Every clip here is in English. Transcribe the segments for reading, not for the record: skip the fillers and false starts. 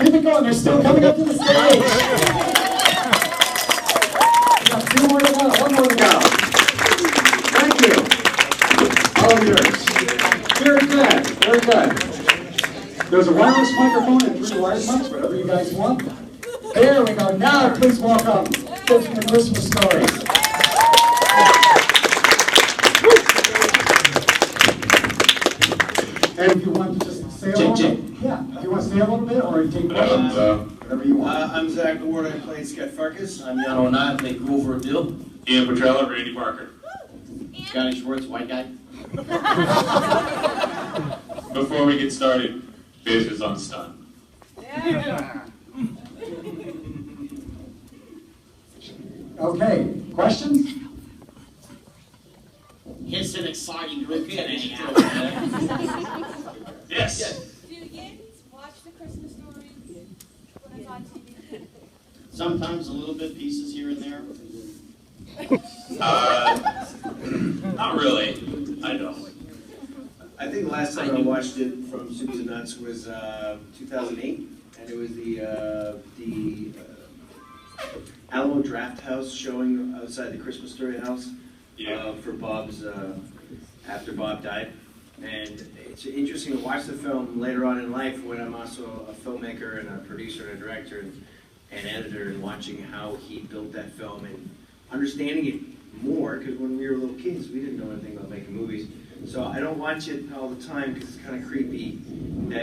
Keep it going. They're still coming up to the stage. We got 2 more to go. 1 more to go. Thank you. All yours. Very good. Very good. There's a wireless microphone and 3 wired mics, whatever you guys want. There we go. Now, please welcome kids from the Christmas Story. And if you want to just say a little bit, yeah, if you want to say a little bit or take questions, whatever you want. I'm Zach Ward, I play Scott Farkas. I'm Jan O'Neill, I play Grover Dill. Ian Petrella, Randy Parker. Scotty Schwartz, white guy. Before we get started, Biz is on stun. Okay, questions? It's an exciting group today. Yes. Do kids watch the Christmas stories when it's on TV? Sometimes a little bit pieces here and there. Not really. I don't. I think the last time I watched it from Soup to Nuts was 2008, and it was the Alamo Draft House showing outside the Christmas Story house for Bob's, after Bob died. And it's interesting to watch the film later on in life when I'm also a filmmaker and a producer and a director and editor, and watching how he built that film and understanding it more, because when we were little kids we didn't know anything about making movies. So I don't watch it all the time because it's kind of creepy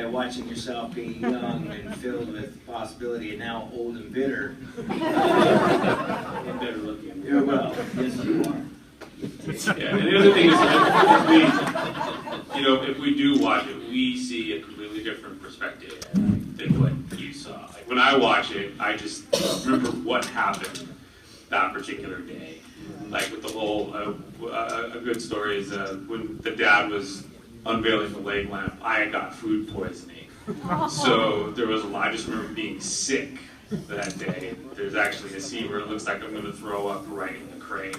watching yourself being young and filled with possibility and now old and bitter. And better looking. Yeah, well, yes you are. Yeah, and the other thing is, if we do watch it, we see a completely different perspective than what you saw. Like when I watch it, I just remember what happened that particular day. Like with the whole, a good story is when the dad was unveiling the leg lamp, I had got food poisoning. So there was a lot, I just remember being sick that day. There's actually a scene where it looks like I'm going to throw up right in the crane.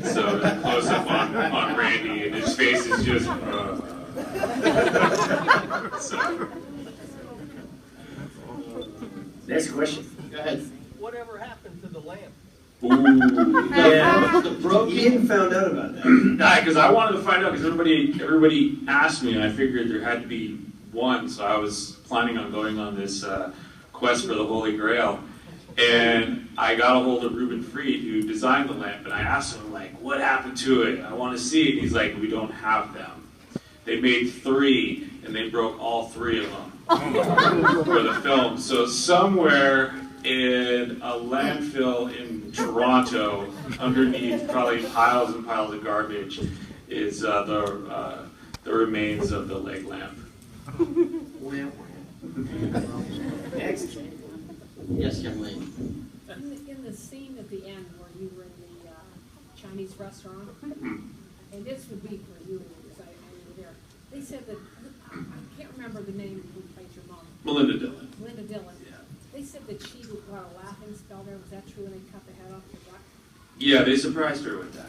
So there's a close up on Randy, and his face is just, so. Next question. Go ahead. Whatever happened to the lamp? Ooh. Yeah, The broken. Ian found out about that. Nah, because I wanted to find out, because everybody asked me, and I figured there had to be one, so I was planning on going on this quest for the Holy Grail. And I got a hold of Reuben Fried, who designed the lamp, and I asked him, like, what happened to it? I want to see it. And he's like, we don't have them. They made 3, and they broke all 3 of them for the film. So somewhere in a landfill in Toronto, underneath probably piles and piles of garbage, is the remains of the leg lamp. Next. Yes, young lady. In the scene at the end where you were in the Chinese restaurant, and this would be for you because I were there, they said that, I can't remember the name who played your mom. Melinda Dillon. Linda Dillon. Yeah. They said that she got a laughing spell there. Was that true when they cut the head off the duck? Yeah, they surprised her with that.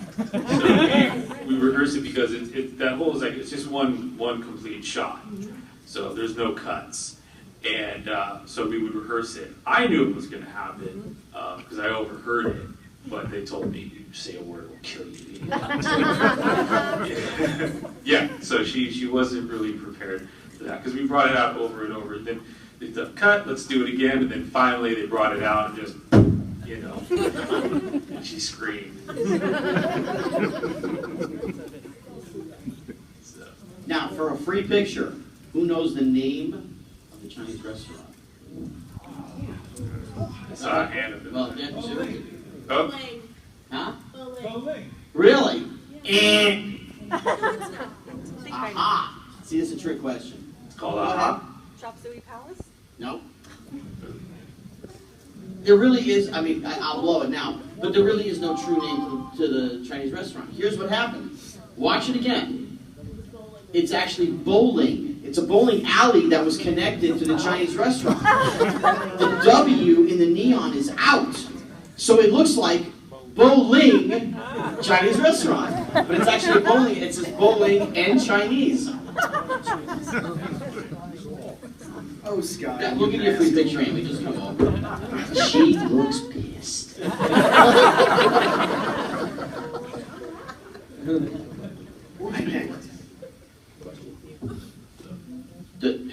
So we rehearsed it because that whole is like, it's just one complete shot. So there's no cuts. And so we would rehearse it. I knew it was going to happen because I overheard it, but they told me, you say a word, we'll kill you. Yeah, so she wasn't really prepared for that because we brought it out over and over. And then they said, cut, let's do it again. And then finally they brought it out and just, and she screamed. So. Now, for a free picture, who knows the name of the Chinese restaurant? I saw a hand of it. Well, yeah, sure. Oh. Huh? Bowling. Really? Aha! See, this is a trick question. It's called a hop. Chop Suey Palace? No. There really is, I mean, I'll blow it now, but there really is no true name to the Chinese restaurant. Here's what happened. Watch it again. It's actually bowling. It's a bowling alley that was connected to the Chinese restaurant. The W in the neon is out. So it looks like bowling Chinese restaurant. But it's actually bowling. It says bowling and Chinese. Oh, Scott. Yeah, we'll give you a free picture anyway, just come over. She looks pissed. What next?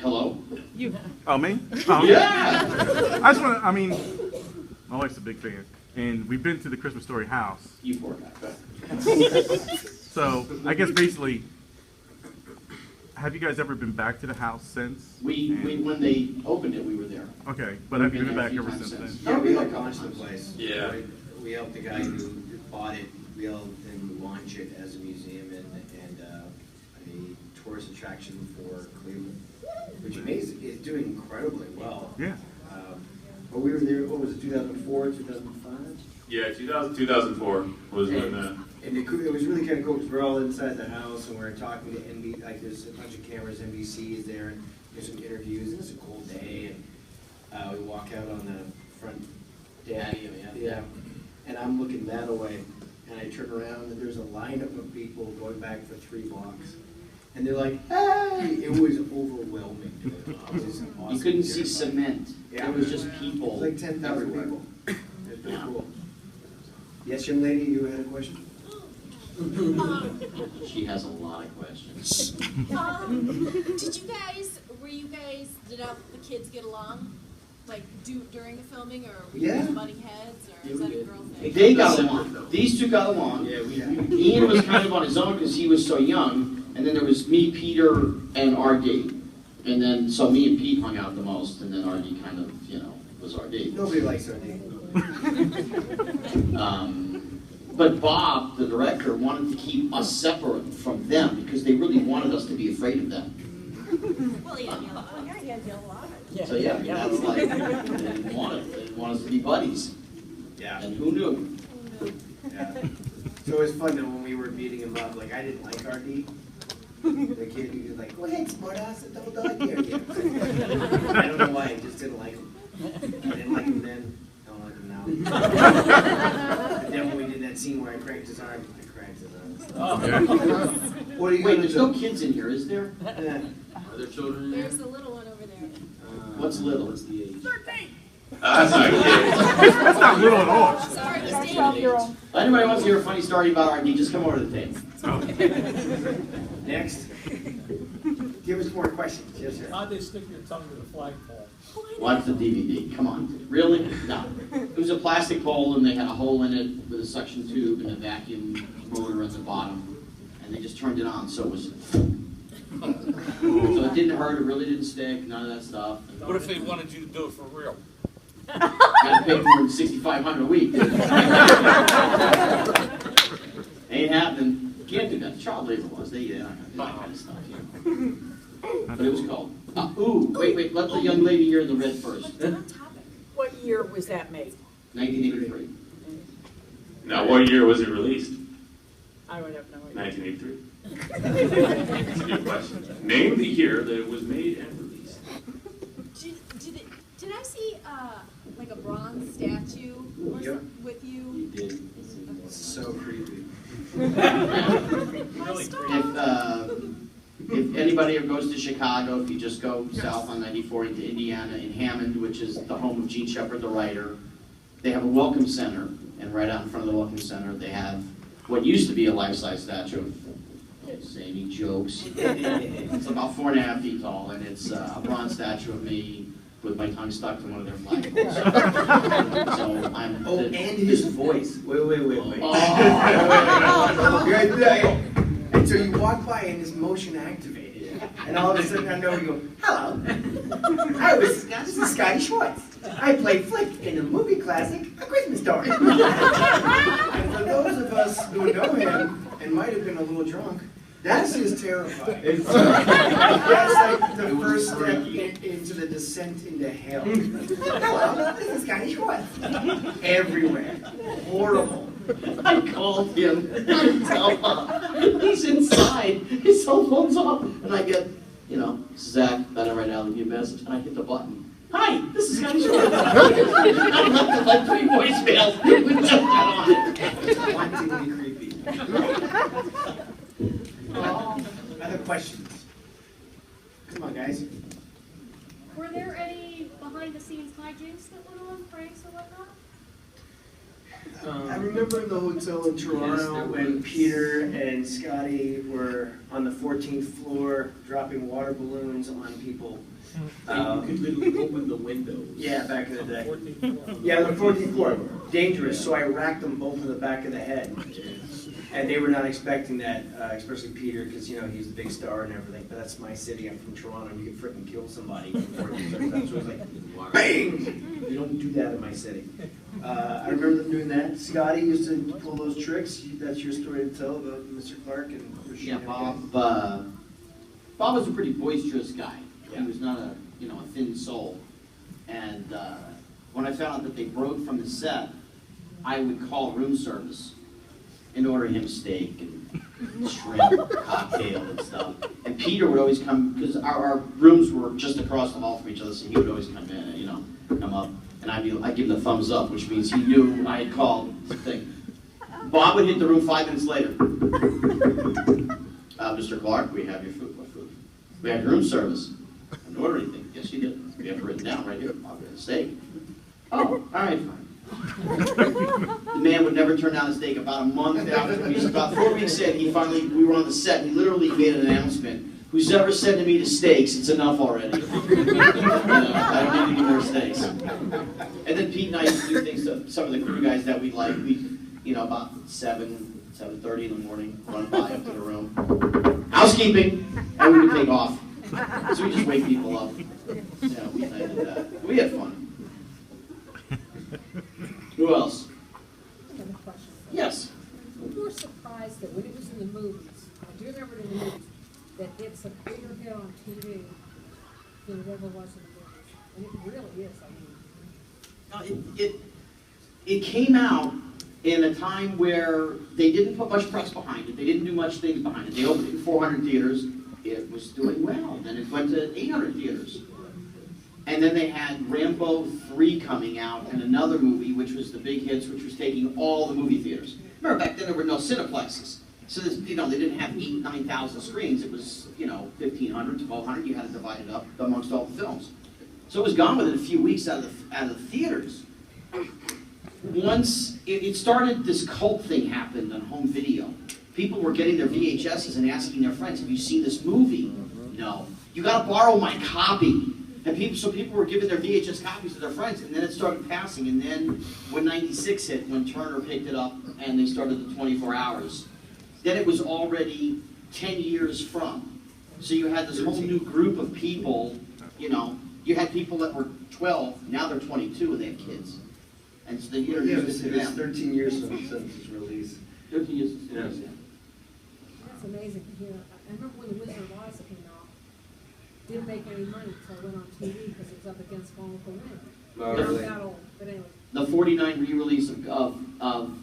Hello? Oh, me? Yeah! I just want to, I mean, my wife's a big fan, and we've been to the Christmas Story house. You poor guy. So, I guess basically, have you guys ever been back to the house since? We when they opened it, we were there. Okay, but have you We've been there a back few ever times since then? since. Yeah, we helped launch the place. Yeah. We helped the guy who bought it, we helped him launch it as a museum and a tourist attraction for Cleveland, which is doing incredibly well. Yeah. But we were there, what was it, 2004, 2005? Yeah, 2004 was when And it was really kind of cool because we're all inside the house and we're talking to NBC, like there's a bunch of cameras, NBC is there, and there's some interviews, and it's a cool day, and we walk out on the front deck. Patio, Yeah, and I'm looking that way, and I turn around and there's a lineup of people going back for 3 blocks. And they're like, hey! It was overwhelming. It was awesome. You couldn't see cement. Yeah. It was just people. It was like 10,000 everywhere. people. It was pretty Yeah. cool. Yes, young lady, you had a question? She has a lot of questions. Did all the kids get along? Like, during the filming, or were Yeah. you butting heads, or is that a girl thing? They got along. These two got along. Yeah, Ian was kind of on his own because he was so young, and then there was me, Peter, and RD. And then, so me and Pete hung out the most, and then RD kind of, was RD. Nobody likes our name. But Bob, the director, wanted to keep us separate from them because they really wanted us to be afraid of them. Well, yeah, So yeah, that's like, they didn't want it. They didn't want us to be buddies. Yeah. And who knew? Yeah. So it was fun though when we were meeting him up. Like I didn't like RD. The kid, he was like, "Go ahead, smartass, the double dog here." I don't know why. I just didn't like him. I didn't like him then. I don't like him now. And then when we did that scene where I cranked his arm, I cranked his arm. What are you Wait, gonna there's do? no kids in here, is there? Yeah. Are there children in There's the little one over there. What's little? What's the age? that's not good. That's not little at all. Sorry, he's dating. 12-year-old. If anybody wants to hear a funny story about RD, just come over to the table. Next. Give us more questions. Yes, sir. How'd they stick your tongue to the flagpole? Watch the DVD. Come on. Really? No. It was a plastic bowl, and they had a hole in it with a suction tube and a vacuum motor at the bottom. And they just turned it on, so it was... So it didn't hurt, it really didn't stick, none of that stuff. What if they wanted you to do it for real? Got to pay more than $6,500 a week. Ain't happening. Can't do that. The child labor laws, they not gonna do that kind of stuff. But it was cold. Ooh, wait, let the young lady here in the red first. On topic. What year was that made? 1983. Now, what year was it released? I would have no idea. 1983. That's a good question. Name the year that it was made and released. Did I see like a bronze statue or Yep. something with You you? did. So creepy. My star. If anybody ever goes to Chicago, if you just go south on 94 into Indiana, in Hammond, which is the home of Gene Shepard, the writer, they have a welcome center, and right out in front of the welcome center, they have what used to be a life-size statue of, can't say any jokes. It's about 4.5 feet tall, and it's a bronze statue of me with my tongue stuck to one of their flagpoles. So I'm. Oh, and his voice. Wait. Oh. You're right there. And so you walk by and it's motion activated. And all of a sudden I know you go, hello. This is Scotty Schwartz. I played Flick in the movie classic, A Christmas Story. And for those of us who know him and might have been a little drunk, that's just terrifying. That's like the first step into the descent into hell. Hello, this is Scotty Schwartz. Everywhere. Horrible. I called him. He's inside. His cell phone's off. And I get, Zach, better right now, leave me a message. And I hit the button. Hi, this is Scotty Schwartz. I left like 3 voicemails with just that on it. Hauntingly creepy. Other questions? Come on, guys. Were there behind-the-scenes hijinks that went on, pranks or whatnot? I remember in the hotel in Toronto when Peter and Scotty were on the 14th floor dropping water balloons on people. You could literally open the windows. Yeah, back in the day. 14th floor. Yeah, the 14th floor. Dangerous, so I racked them both in the back of the head. And they were not expecting that, especially Peter, because, you know, he's the big star and everything. But that's my city. I'm from Toronto. You can freaking kill somebody. So it was like, bang! You don't do that in my city. I remember them doing that. Scotty used to pull those tricks. That's your story to tell about Mr. Clark and Rashid. Yeah, Bob. Bob was a pretty boisterous guy. He was not a thin soul. And when I found out that they broke from the set, I would call room service and order him steak and shrimp, cocktail and stuff. And Peter would always come, because our rooms were just across the hall from each other, so he would always come in, come up, and I'd give him the thumbs up, which means he knew I had called the thing. Bob would hit the room 5 minutes later. Mr. Clark, we have your food. What food? We have your room service. I didn't order anything. Yes, you did. We have it written down right here. I'll get a steak. Oh, all right, fine. The man would never turn down a steak. About a month after, about 4 weeks in, we were on the set, and he literally made an announcement. Who's ever sending me to steaks, it's enough already. I don't need any more steaks. And then Pete and I used to do things to some of the crew guys that we like. About 7:30 in the morning, run by up to the room. Housekeeping! And we would take off. So we just wake people up. Yeah, we did that. We had fun. Who else? I have a question. Yes. You were surprised that when it was in the movies, I do remember in the movies, that it's a bigger hit on TV than it ever was in the movies. And it really is, I mean. It came out in a time where they didn't put much press behind it. They didn't do much things behind it. They opened it in 400 theaters. It was doing well. Then it went to 800 theaters. And then they had Rambo 3 coming out and another movie, which was the big hits, which was taking all the movie theaters. Remember, back then there were no cineplexes. So this, they didn't have 8,000, 9,000 screens. It was, 1,500, 1,200. You had to divide it up amongst all the films. So it was gone within a few weeks out of the theaters. Once it started, this cult thing happened on home video. People were getting their VHSs and asking their friends, "Have you seen this movie?" No. "You got to borrow my copy." And people were giving their VHS copies to their friends, and then it started passing. And then when '96 hit, when Turner picked it up and they started the 24 hours, then it was already 10 years from. So you had this whole new group of people, you had people that were 12, now they're 22 and they have kids. And so they introduced it to It's them. 13 years since its release. 13 years since Yes. That's amazing to hear. I remember when The Wizard of Oz came out, didn't make any money until it went on TV because it was up against Gone with the Wind. Oh, Not really? that old, but anyway. The 49 re-release of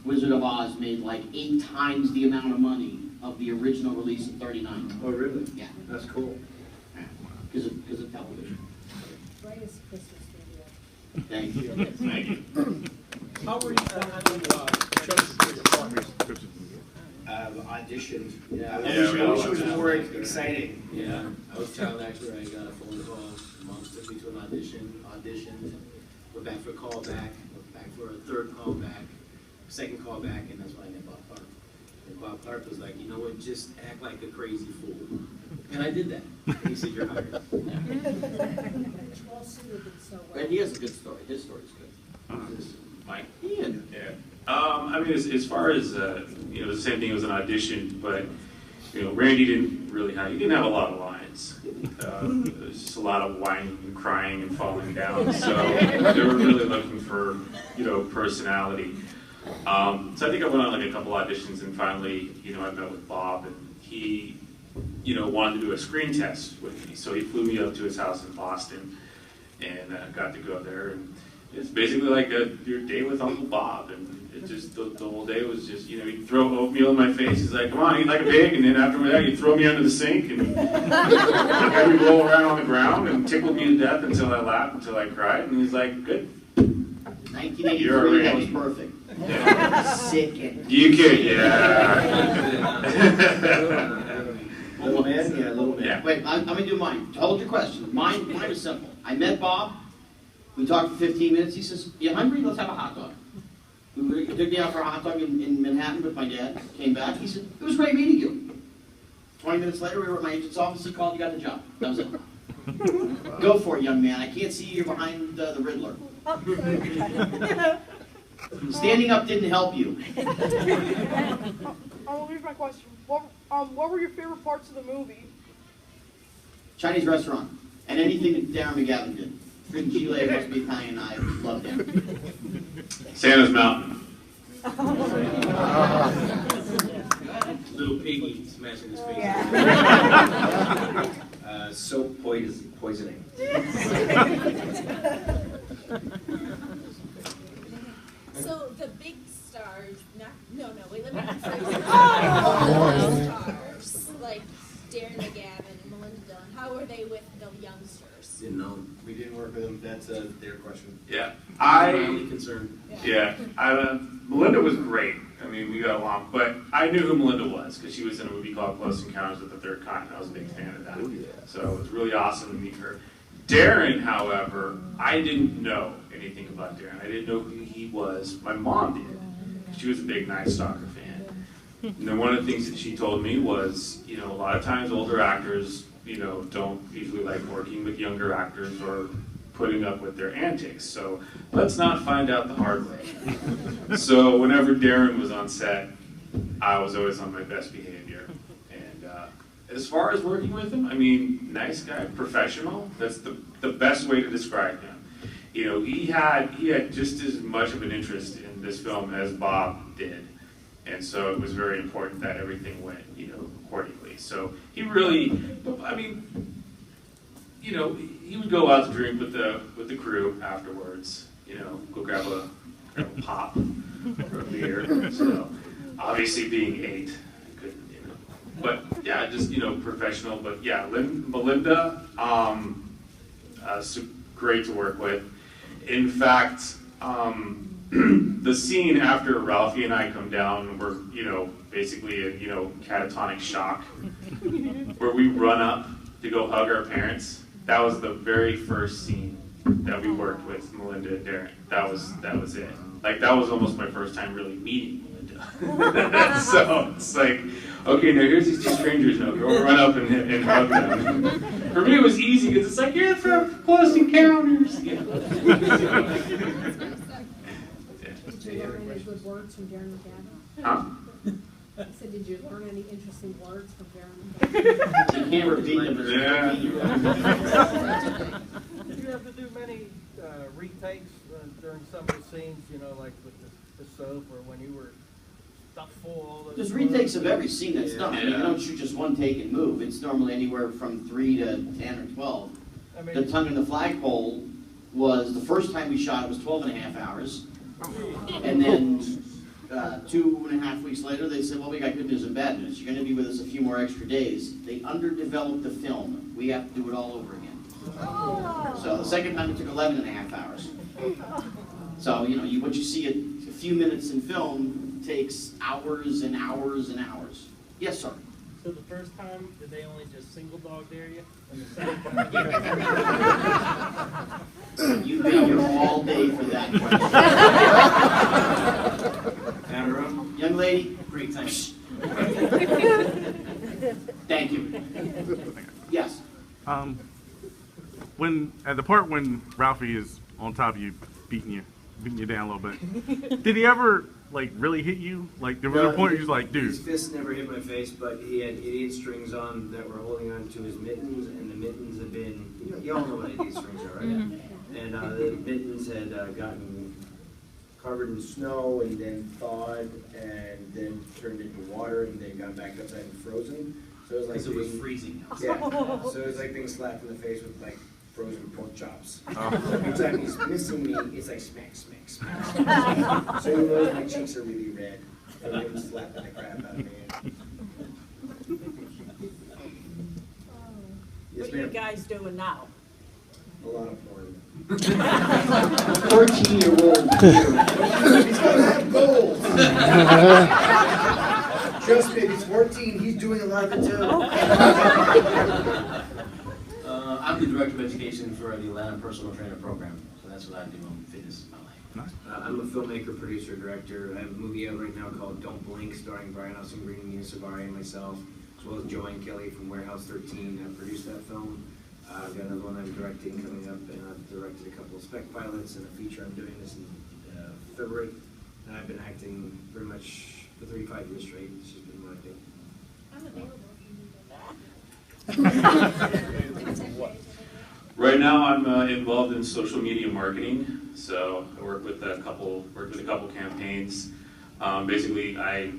Wizard of Oz made like 8 times the amount of money of the original release of 39. Oh, really? Yeah. That's cool. Because of television. Greatest Christmas video. Thank you. Thank you. How were you finding choices for your partners? Auditioned. Yeah, I wish it was more exciting. Yeah, I was child actor. I got a phone call. Mom took me to an auditioned, went back for a call back, went back for a third call back, second call back, and that's when I met Bob Clark. And Bob Clark was like, "You know what, just act like a crazy fool." And I did that. And he said, "You're hired." Well suited and so well. And he has a good story. His story's good. Mike? Ian. Yeah. I mean, as far as, the same thing, it was an audition, but, Randy didn't have a lot of lines. It was just a lot of whining and crying and falling down. So they were really looking for, personality. So I think I went on like a couple auditions, and finally, I met with Bob, and he, wanted to do a screen test with me. So he flew me up to his house in Boston, and got to go there. And it's basically like your day with Uncle Bob, and it just the whole day was just he'd throw oatmeal in my face. He's like, "Come on, eat like a pig," and then after that he'd throw me under the sink and have me roll around on the ground and tickle me to death until I laughed, until I cried, and he's like, "Good." 1983, that was perfect. Yeah. Sick and You could, yeah. Little man? Yeah, little man. Yeah. Wait, I'm going to do mine. Hold your question. Mine was simple. I met Bob. We talked for 15 minutes. He says, "You hungry? Let's have a hot dog." He took me out for a hot dog in Manhattan with my dad. Came back. He said, "It was great meeting you." 20 minutes later, we were at my agent's office. He called. "You got the job." That was it. Go for it, young man. I can't see you behind the Riddler. Standing up didn't help you. Here's my question. What were your favorite parts of the movie? Chinese restaurant. And anything that Darren McGavin did. Freaking Chile, must be Italian. I loved him. Santa's Mountain. Little piggy smashing his face. Soap poisoning. So the big stars, wait, let me rephrase stars, like Darren McGavin and Melinda Dillon, how were they with the youngsters? Didn't know. We didn't work with them. That's their question. Yeah. My only concern. Melinda was great. I mean, we got along, but I knew who Melinda was because she was in a movie called Close Encounters with the Third Kind. I was a big fan of that. So it was really awesome to meet her. Darren, however, I didn't know anything about Darren. I didn't know who he was. My mom did. She was a big Night Stalker fan. And then one of the things that she told me was, a lot of times older actors, don't usually like working with younger actors or putting up with their antics. So let's not find out the hard way. So whenever Darren was on set, I was always on my best behavior. And as far as working with him, I mean, nice guy, professional. That's the best way to describe him. He had just as much of an interest in this film as Bob did. And so it was very important that everything went, accordingly. So he really, he would go out to drink with the crew afterwards. Go grab a pop or a beer. So obviously being 8, I couldn't, But yeah, just professional. But yeah, Melinda, great to work with. In fact, the scene after Ralphie and I come down, we're basically in catatonic shock, where we run up to go hug our parents. That was the very first scene that we worked with Melinda and Darren. That was it. Like, that was almost my first time really meeting Melinda. So it's like, okay, now here's these 2 strangers. Now we'll run up and hug them. For me, it was easy because it's like, you're from Close Encounters. Did you learn any good words from Darren McGavin? Huh? I said, did you learn any interesting words from Darren You can't repeat them. Yeah. Did you have to do many retakes during some of the scenes, like with the soap or when you were stuck full all those? There's retakes of every scene that's done. I mean, you don't shoot just one take and move. It's normally anywhere from 3 to 10 or 12. The tongue in the flagpole was, the first time we shot it was 12.5 hours. And then 2.5 weeks later, they said, well, we got good news and bad news. You're going to be with us a few more extra days. They underdeveloped the film. We have to do it all over again. So the second time it took 11.5 hours. So, what you see a few minutes in film takes hours and hours and hours. Yes, sir. So the first time, did they only just single dog dare you? And the second time? You've been here all day for that question. Young lady, Great time. thank you. Yes. When at the part when Ralphie is on top of you, beating you down a little bit, did he ever really hit you? Like there was a point where he was like, dude. His fists never hit my face, but he had idiot strings on that were holding on to his mittens, and the mittens had been, you all know what idiot strings are, right? Mm-hmm. And the mittens had gotten covered in snow and then thawed and then turned into water and then got back outside and frozen. So it was like So it was freezing. Yeah. So it was like being slapped in the face with frozen pork chops. Every time he's missing me, it's like smack, smack, smack, smack. So he knows my cheeks are really red. And him slapping the crap out of me. Yes, What are you ma'am. guys doing now? A lot of porn. 14-year-old. He's gonna have goals. Trust me, if he's 14, he's doing a lot of it too. I'm the director of education for the Atlanta Personal Trainer Program. So that's what I do. Fitness is my life. I'm a filmmaker, producer, director. I have a movie out right now called Don't Blink, starring Brian Austin Green, Mina Savari, and myself, as well as Joanne Kelly from Warehouse 13. I produced that film. I've got another one I'm directing coming up, and I've directed a couple of spec pilots and a feature I'm doing this in February. And I've been acting pretty much for 35 years straight. This has been my thing. I'm available. Right now, I'm involved in social media marketing. So I work with a couple campaigns. Basically, I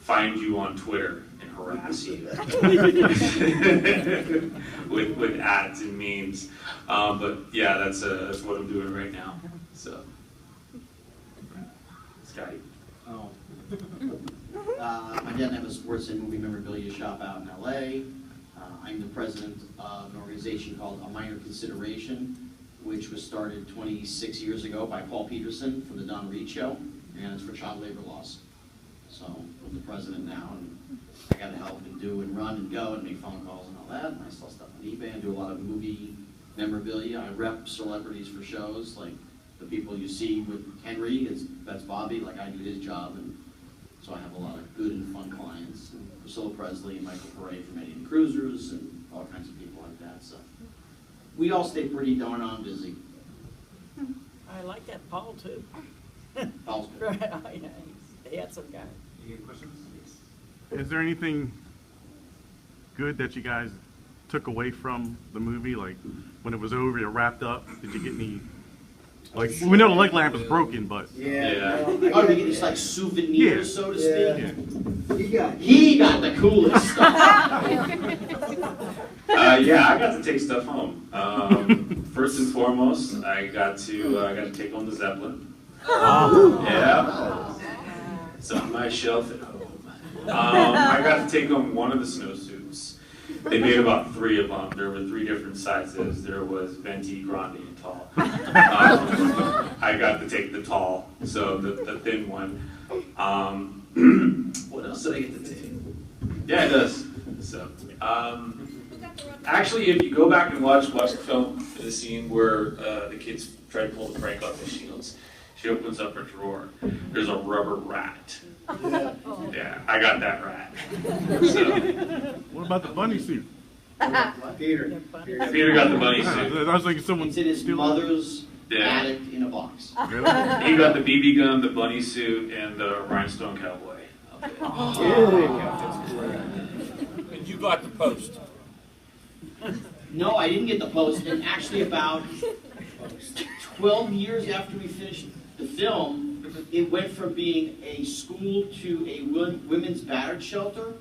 find you on Twitter and harass you with ads and memes. But yeah, that's what I'm doing right now. So, Scotty. Oh. My dad and I have a sports and movie memorabilia shop out in LA. I'm the president of an organization called A Minor Consideration, which was started 26 years ago by Paul Peterson from the Don Reed Show, and it's for child labor laws. So I'm the president now, and I got to help and do and run and go and make phone calls and all that. And I sell stuff on eBay and do a lot of movie memorabilia. I rep celebrities for shows, like the people you see with Henry, that's Bobby, like I do his job, and so I have a lot of good and fun clients. And Priscilla Presley and Michael Paré from Eddie and Cruisers and all kinds of people like that. So we all stay pretty darn on busy. I like that Paul too. Paul's good. Yeah, he had some guy. You get questions? Is there anything good that you guys took away from the movie? Like when it was over, it wrapped up. Did you get any? Like we know the leg lamp is broken, but Yeah. Oh, you get these like souvenirs, so to speak. yeah. He got the coolest stuff. Yeah, I got to take stuff home. First and foremost, I got to take home the Zeppelin. Yeah, it's on my shelf at home. I got to take home one of the snowsuits. They made about 3 of them. There were 3 different sizes. There was venti, grande, and tall. I got to take the tall, so the thin one. What else did I get to take? Yeah, it does. So, actually, if you go back and watch the film, the scene where the kids try to pull the prank off the shields, she opens up her drawer. There's a rubber rat. Yeah, I got that rat. So, what about the bunny suit? Peter Peter got the bunny suit. I was thinking someone It's in his steal it. mother's Yeah. attic in a box. Really? He got the BB gun, the bunny suit, and the rhinestone cowboy. And you got the post. No, I didn't get the post. And actually, about 12 years after we finished the film, it went from being a school to a women's battered shelter.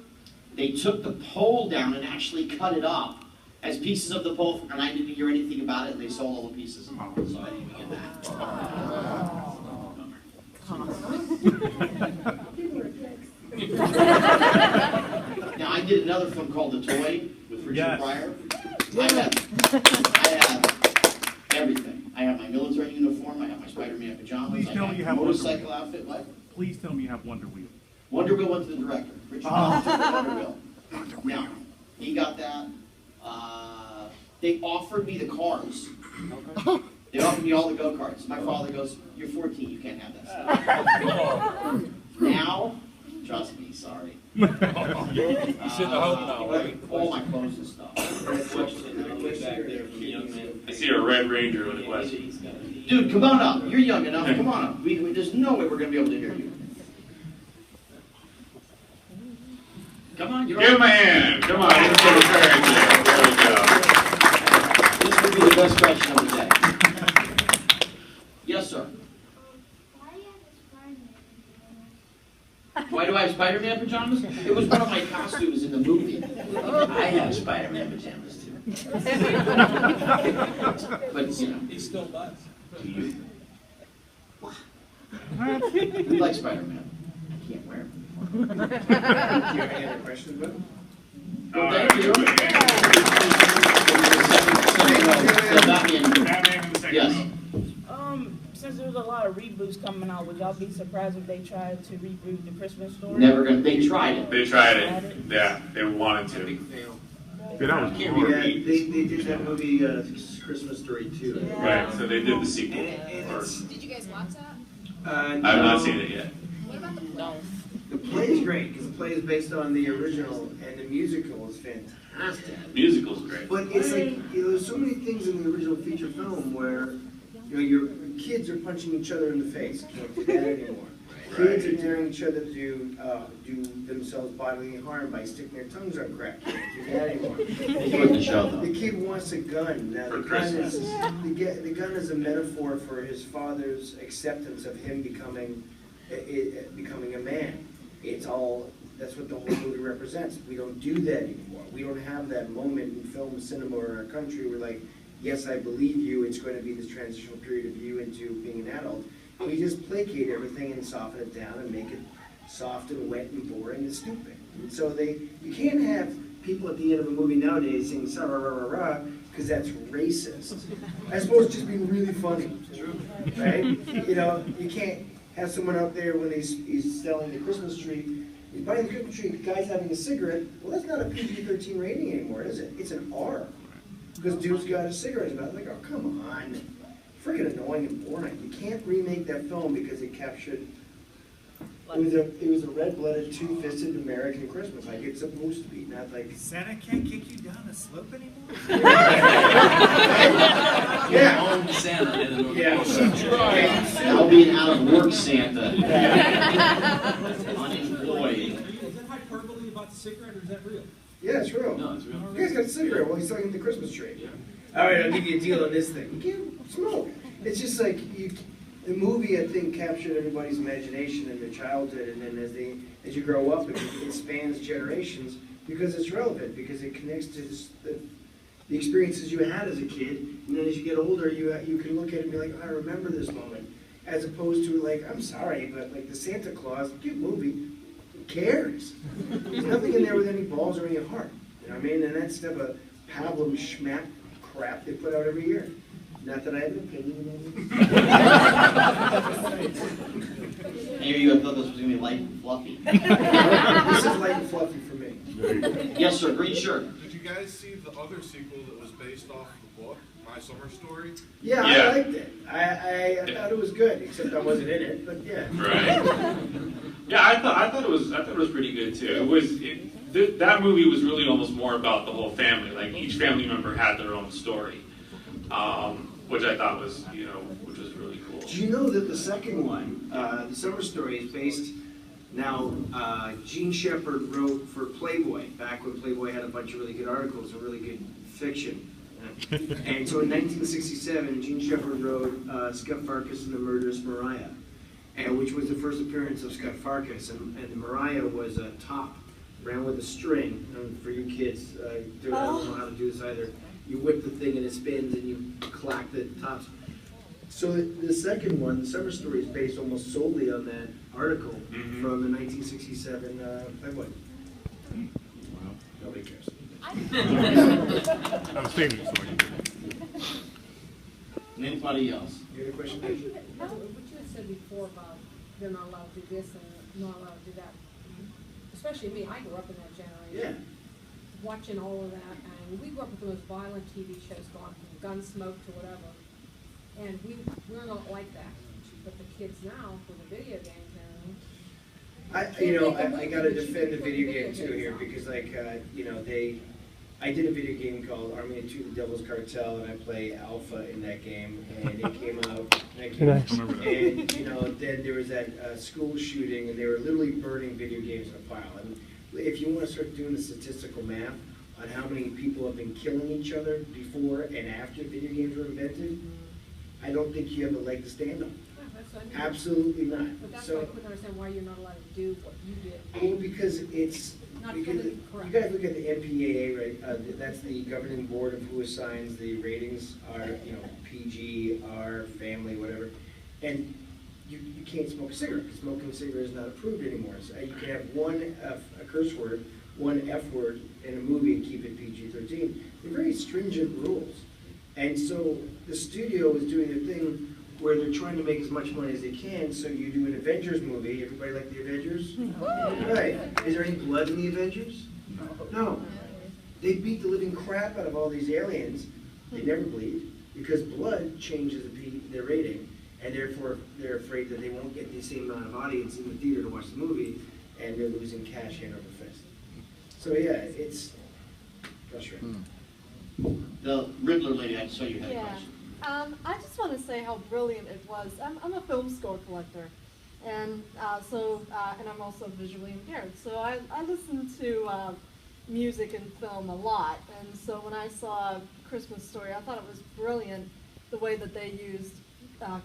They took the pole down and actually cut it up as pieces of the pole, and I didn't hear anything about it, and they sold all the pieces, so I didn't even get that. Now, I did another film called The Toy with Richard Pryor. I have everything. I have my military uniform, I have my Spider-Man pajamas, Please I tell have me you my have motorcycle outfit. What? Please tell me you have Wonder Wheel. Wonder Wheel went to the director, Richard Pryor took Wonder Wheel. Now, he got that. They offered me the cars. They offered me all the go-karts. My father goes, "You're 14, you can't have that stuff." Now, trust me, sorry. You shouldn't have hoped now, right? All my clothes and stuff. I see a Red Ranger with a question. Dude, come on up. You're young enough. Come on up. There's no way we're going to be able to hear you. Come on. Give him a hand. Come on. Let's get a there we go. This will be the best question of the day. Yes, sir. Why do I have Spider-Man pajamas? It was one of my costumes in the movie. I have Spider-Man pajamas too. But, you know. He still does. Do you? We like Spider-Man. I can't wear him. Do you have any other questions, bud? Well, thank you. Yes. Since there's a lot of reboots coming out, would y'all be surprised if they tried to reboot the Christmas Story? Never gonna. They tried it. They tried it. Yeah, they wanted to. They Yeah, that was Can't hard. Yeah, they did that movie, Christmas Story 2. Right, so they did the sequel. Did you guys watch that? I have not seen it yet. What about the play? The play is great, because the play is based on the original, and the musical is fantastic. Musical's great. But it's like, there's so many things in the original feature film where, your kids are punching each other in the face. Can't do that anymore. Kids are daring each other to do themselves bodily harm by sticking their tongues on crack. Can't do that anymore. The kid wants a gun. Now, the gun is a metaphor for his father's acceptance of him becoming a man. That's what the whole movie represents. We don't do that anymore. We don't have that moment in film and cinema or in our country where, like, yes, I believe you, it's going to be this transitional period of you into being an adult. We just placate everything and soften it down and make it soft and wet and boring and stupid. And so you can't have people at the end of a movie nowadays saying sa-ra-ra-ra-ra, because that's racist. As opposed to just being really funny. Right? You can't have someone out there when he's selling the Christmas tree, he's buying the Christmas tree, the guy's having a cigarette. Well, that's not a PG-13 rating anymore, is it? It's an R. Because dude's got a cigarette in his mouth. Like, oh, come on. Freaking annoying and boring. You can't remake that film because it captured. It was a red-blooded, two-fisted American Christmas, like it's supposed to be, not like. Santa can't kick you down the slope anymore. Yeah. Santa. Yeah. I'll be an out-of-work Santa. Unemployed. Is that hyperbole about the cigarette, or is that real? Yeah, it's real. No, it's real. You guys got a cigarette while he's selling the Christmas tree. Yeah. All right, I'll give you a deal on this thing. You can't smoke. It's just like the movie, I think, captured everybody's imagination in their childhood, and then as you grow up, it spans generations because it's relevant, because it connects to the experiences you had as a kid, and then as you get older, you can look at it and be like, oh, I remember this moment, as opposed to like, I'm sorry, but like the Santa Claus, cute movie, who cares? There's nothing in there with any balls or any heart. You know what I mean? And that stuff of pablum schmack crap they put out every year. Not that I have an opinion on it. Maybe you thought this was going to be light and fluffy. This is light and fluffy for me. Yes, sir. Green shirt. Did you guys see the other sequel that was based off the book, My Summer Story? Yeah, I liked it. I thought it was good, except I wasn't in it. But yeah. Right. Yeah, I thought it was pretty good too. That movie was really almost more about the whole family. Like each family member had their own story, which I thought was which was really cool. Do you know that the second one, the Summer Story, is based now? Gene Shepard wrote for Playboy back when Playboy had a bunch of really good articles and really good fiction. And so in 1967, Gene Shepard wrote Scott Farkus and the Murderous Mariah, which was the first appearance of Scott Farkus, and Mariah was a top. Ran with a string. For you kids, I don't know how to do this either. You whip the thing and it spins and you clack the tops. So the second one, the Summer Story, is based almost solely on that article from the 1967 Playboy. Wow. Nobody cares. I'm saving it for you. Anybody else? You had a question? What you had said before about they're not allowed to do this and not allowed to do that. Especially me, I grew up in that generation. Yeah. Watching all of that, and we grew up with the most violent TV shows going from Gunsmoke to whatever. And we're not like that. But the kids now, with the video games I got to defend the video game too here, because I did a video game called Army of Two: The Devil's Cartel, and I play Alpha in that game, and it came out. And then there was that school shooting, and they were literally burning video games in a pile. And if you want to start doing the statistical math on how many people have been killing each other before and after video games were invented, I don't think you have a leg to stand on. Absolutely not. But that's why I couldn't understand why you're not allowed to do what you did. Well, because you guys look at the MPAA, right? That's the governing board of who assigns the ratings, PG, R, family, whatever. And you can't smoke a cigarette, because smoking a cigarette is not approved anymore. So you can have a curse word, one F word in a movie and keep it PG-13. They're very stringent rules. And so the studio is doing their thing where they're trying to make as much money as they can, so you do an Avengers movie. Everybody like the Avengers? Right. Is there any blood in the Avengers? No. They beat the living crap out of all these aliens. They never bleed because blood changes their rating, and therefore they're afraid that they won't get the same amount of audience in the theater to watch the movie, and they're losing cash hand over fist. So yeah, it's frustrating. The Riddler lady, I saw you had a Yeah. question. I just want to say how brilliant it was. I'm a film score collector, and and I'm also visually impaired. So I listen to music and film a lot. And so when I saw Christmas Story, I thought it was brilliant the way that they used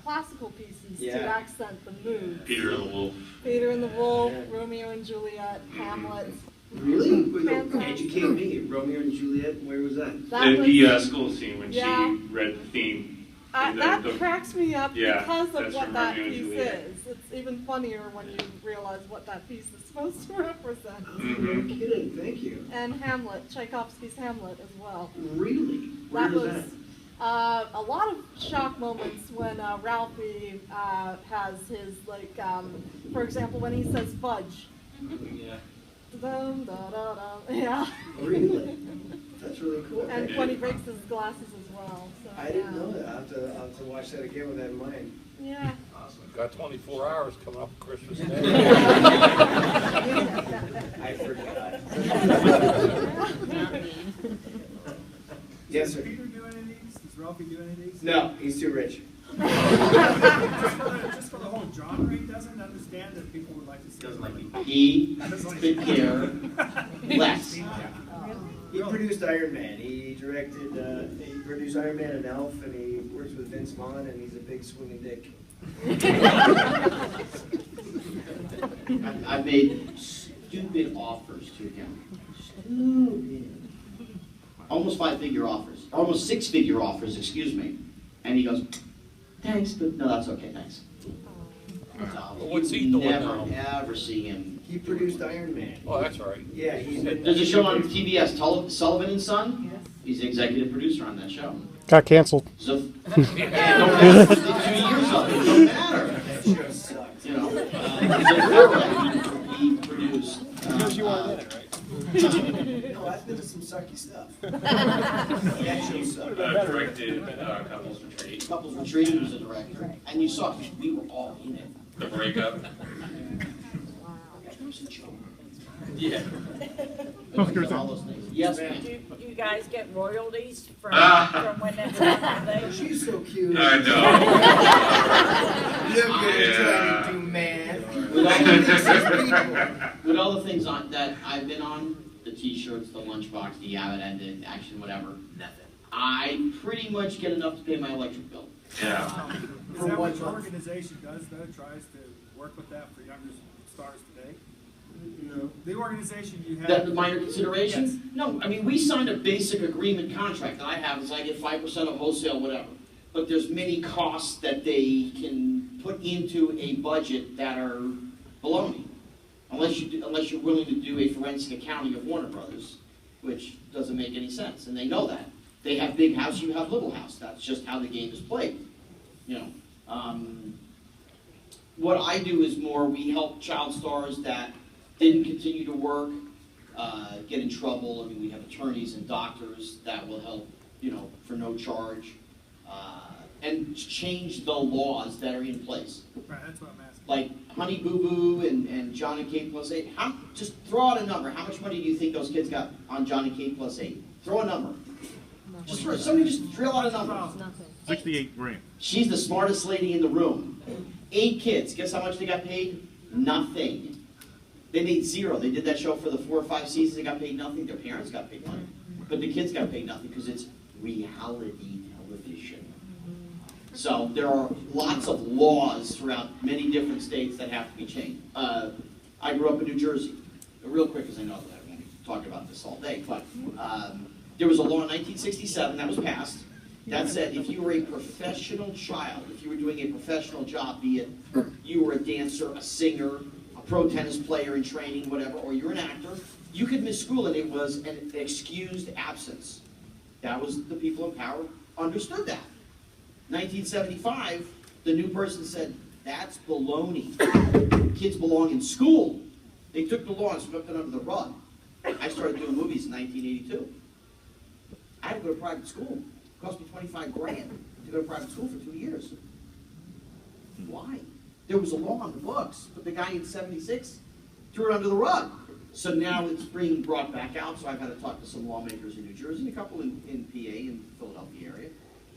classical pieces to accent the mood. Peter and the Wolf. Peter and the Wolf, Romeo and Juliet, Hamlet. Really? Educate me. Romeo and Juliet, where was that? The school scene when Yeah. she read the theme. That cracks me up Yeah, because of that's what from that Romeo and piece Juliet. is. It's even funnier when you realize what that piece is supposed to represent. No kidding, thank you. And Hamlet, Tchaikovsky's Hamlet as well. Really? Where That was was a lot of shock moments when Ralphie has his, like, for example, when he says fudge. Yeah. Dum, da, da, da. Yeah. Really? That's really cool. And when he breaks his glasses as well. So, I didn't know that. I'll have to watch that again with that in mind. Yeah. Awesome. Got 24 hours coming up Christmas Day. I forgot. Yes, sir. Does Peter do any of these? Does Ralphie do any of these? No, he's too rich. Just for the whole genre, he doesn't understand that people would like to see. Doesn't like me. He could care less. He produced Iron Man. He directed, he produced Iron Man and Elf, and he works with Vince Vaughn, and he's a big swinging dick. I've made stupid offers to him. Stupid. Almost 5-figure offers. Almost 6-figure offers, excuse me. And he goes, thanks, but no, that's okay, thanks. What's he doing never, now? ever see him. He produced Iron Man. Oh, that's right. Yeah, he's been... There's a show on TBS, Sullivan and Son. Yes. He's the executive producer on that show. Got canceled. So, yeah, don't matter. 2 years of it, don't matter. That show sucked. You know, he produced. Because you weren't in it, right? No, I've been to some sucky stuff. That show sucked. Directed Couples Retreat. Couples Retreat, he was a director. And you saw, we were all in it. The Breakup. Yeah. All those things. Yes, Do ma'am. you guys get royalties from when that's on? She's so cute. I know. Look at her trying to do math. With all the things on that I've been on, the t-shirts, the lunchbox, the Avid Ended, Action, whatever, nothing. I pretty much get enough to pay my electric bill. Yeah. Is that what your organization does, though? Tries to work with that for younger stars today? No. The organization you have... That the minor consideration? Yes. No, I mean, we signed a basic agreement contract that I have is I get 5% of wholesale, whatever. But there's many costs that they can put into a budget that are baloney. Unless you're willing to do a forensic accounting of Warner Brothers, which doesn't make any sense, and they know that. They have big house, you have little house. That's just how the game is played. You know, what I do is more, we help child stars that didn't continue to work, get in trouble. I mean, we have attorneys and doctors that will help, you know, for no charge, and change the laws that are in place. Right, that's what I'm asking. Like Honey Boo Boo and John and Kate Plus 8. Just throw out a number. How much money do you think those kids got on John and Kate Plus 8? Throw a number. Somebody just drill out a number. 68 grand. She's the smartest lady in the room. 8 kids. Guess how much they got paid? Nothing. They made zero. They did that show for the 4 or 5 seasons. They got paid nothing. Their parents got paid money. But the kids got paid nothing because it's reality television. So there are lots of laws throughout many different states that have to be changed. I grew up in New Jersey. Real quick, because I know that I won't be talking about this all day, but there was a law in 1967 that was passed that said if you were a professional child, if you were doing a professional job, be it you were a dancer, a singer, a pro tennis player in training, whatever, or you're an actor, you could miss school and it was an excused absence. That was the people in power understood that. 1975, the new person said, that's baloney. Kids belong in school. They took the law and swept it under the rug. I started doing movies in 1982. go to private school. It cost me 25 grand to go to private school for 2 years. Why? There was a law on the books, but the guy in 76 threw it under the rug. So now it's being brought back out, so I've had to talk to some lawmakers in New Jersey, and a couple in PA and Philadelphia area,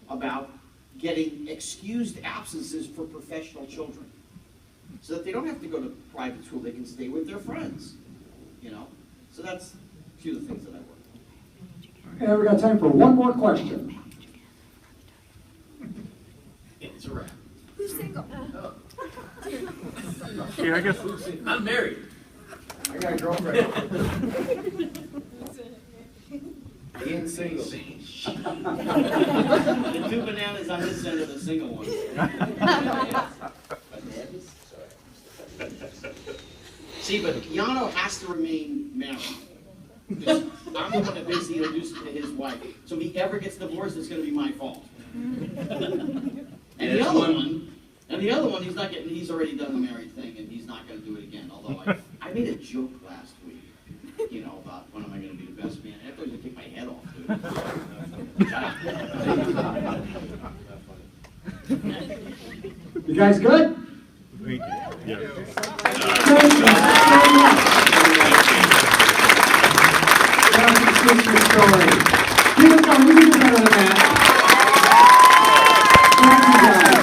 about getting excused absences for professional children. So that they don't have to go to private school, they can stay with their friends, you know? So that's a few of the things that I work on. And we got time for one more question. It's a wrap. Who's single? Yeah, I guess. I'm married. I got a girlfriend. Ian single. The 2 bananas on this end are the single ones. See, but Yano has to remain married. Because I'm the one that basically introduced him to his wife. So if he ever gets divorced, it's going to be my fault. And the other one, he's already done the married thing, and he's not going to do it again. Although I made a joke last week, you know, about when am I going to be the best man. I thought he was going to take my head off, dude. You guys good? Thank you. Yeah. Thank you so much. That's the Christmas story. You can tell me better than that. Thank you guys.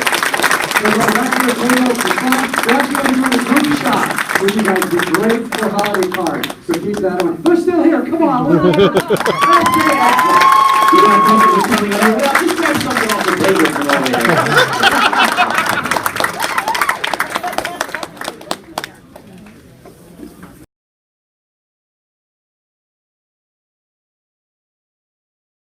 So we're back to the table for some. We're actually going to do a group shot, which you guys be great for holiday cards. So keep that on. They're still here. Come on. We're all here. That's great. You're going to come to the coming over. Just grab something off the table from over here.